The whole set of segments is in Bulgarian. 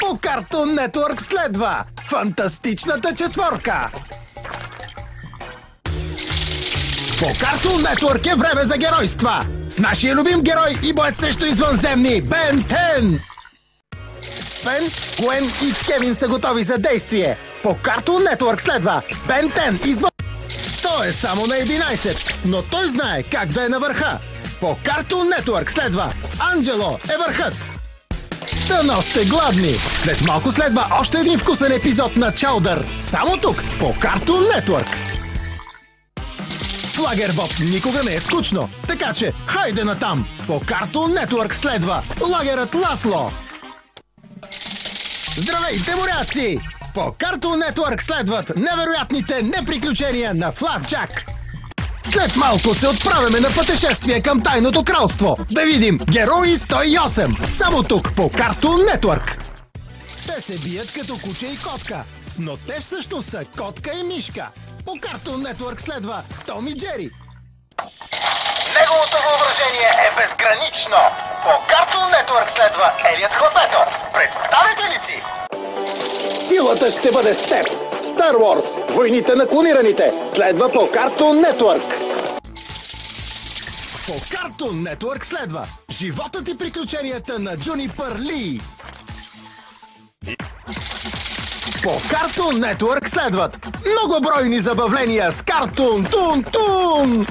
По Cartoon Network следва Фантастичната четворка. По Cartoon Network е време за геройства с нашия любим герой и боец срещу извънземни Бен 10. Бен, Гуен и Кевин са готови за действие. По Cartoon Network следва Бен 10 извън... Той е само на 11, но той знае как да е на върха. По Cartoon Network следва Анджело е върхът. Дано сте гладни! След малко следва още един вкусен епизод на Чаудър. Само тук, по Cartoon Network. Флагер Боб никога не е скучно, така че хайде натам! По Cartoon Network следва Лагерът Ласло. Здравейте, моряци! По Cartoon Network следват невероятните неприключения на Флапджак. След малко се отправяме на пътешествие към Тайното кралство. Да видим Герои 108. Само тук по Cartoon Network. Те се бият като куче и котка, но те всъщност са котка и мишка. По Cartoon Network следва Том и Джери. Неговото въображение е безгранично. По Cartoon Network следва Елиот Хлапето. Представете ли си? Силата ще бъде с теб. Star Wars, войните на клонираните, следва по Cartoon Network. По Cartoon Network следва Животът и приключенията на Джунипър Ли. По Cartoon Network следват многобройни забавления с Картун Тун Тун.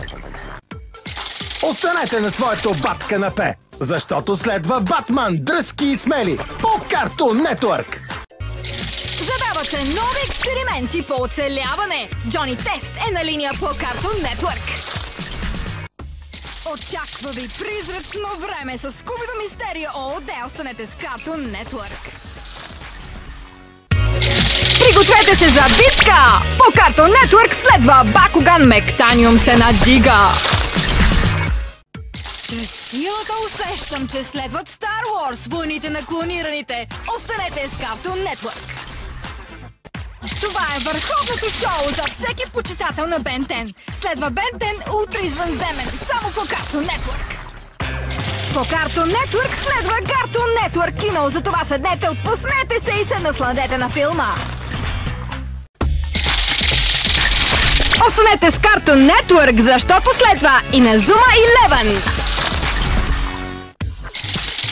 Останете на своето бат канапе, защото следва Батман, дръзки и смели по Cartoon Network. Задават се нови експерименти по оцеляване. Джони Тест е на линия по Cartoon Network. Очаква ви призрачно време с Скубидо Мистерио ООД. Останете с Cartoon Network. Пригответе се за битка! По Cartoon Network следва Бакуган Мектаниум се надига. Чрез силата усещам, че следват Star Wars, войните на клонираните. Останете с Cartoon Network. Това е върховното шоу за всеки почитател на Бен 10. Следва Бен 10 утре извънземен, само по Cartoon Network. По Cartoon Network следва Cartoon Network кино, затова седнете, отпуснете се и се насладете на филма. Останете с Cartoon Network, защото следва Иназума 11.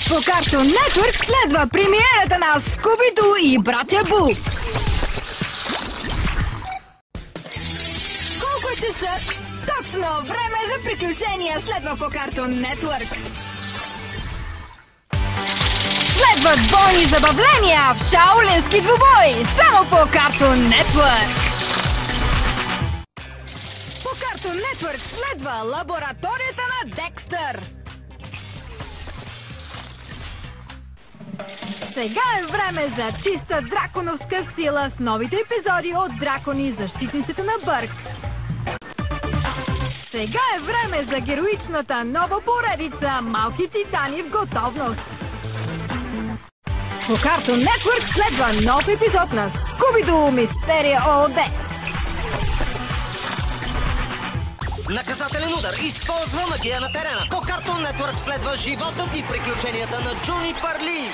По Cartoon Network следва премиерата на Скубиду и братя Бу. Колко е часа? Точно! Време за приключения следва по Cartoon Network. Следват бойни забавления в шаолински двубой, само по Cartoon Network. По Cartoon Network следва лабораторията на Декстър. Сега е време за чиста драконовска сила с новите епизоди от Дракони, защитниците на Бърк. Сега е време за героичната нова поредица Малки титани в готовност. По Cartoon Network следва нов епизод на Скубидо Мистерио ООД. Наказателен удар. Използва магия на терена. По Cartoon Network следва животът и приключенията на Джунипър Ли.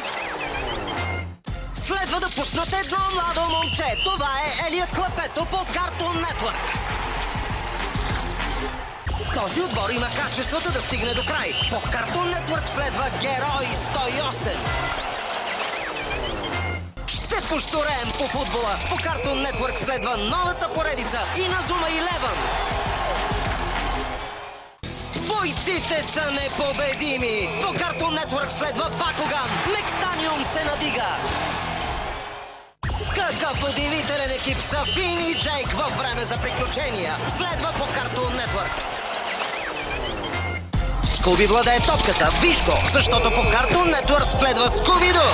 Следва да пуснат едно младо момче. Това е Елиот Хлапето по Cartoon Network. Този отбор има качествата да стигне до край. По Cartoon Network следва Герои 108. Ще поштореем по футбола. По Cartoon Network следва новата поредица Иназума 11. Бойците са непобедими! По Cartoon Network следва Бакуган! Мектаниум се надига! Какъв удивителен екип са Фин и Джейк във време за приключения! Следва по Cartoon Network! Скуби владее топката! Виж го! Защото по Cartoon Network следва Скубидо!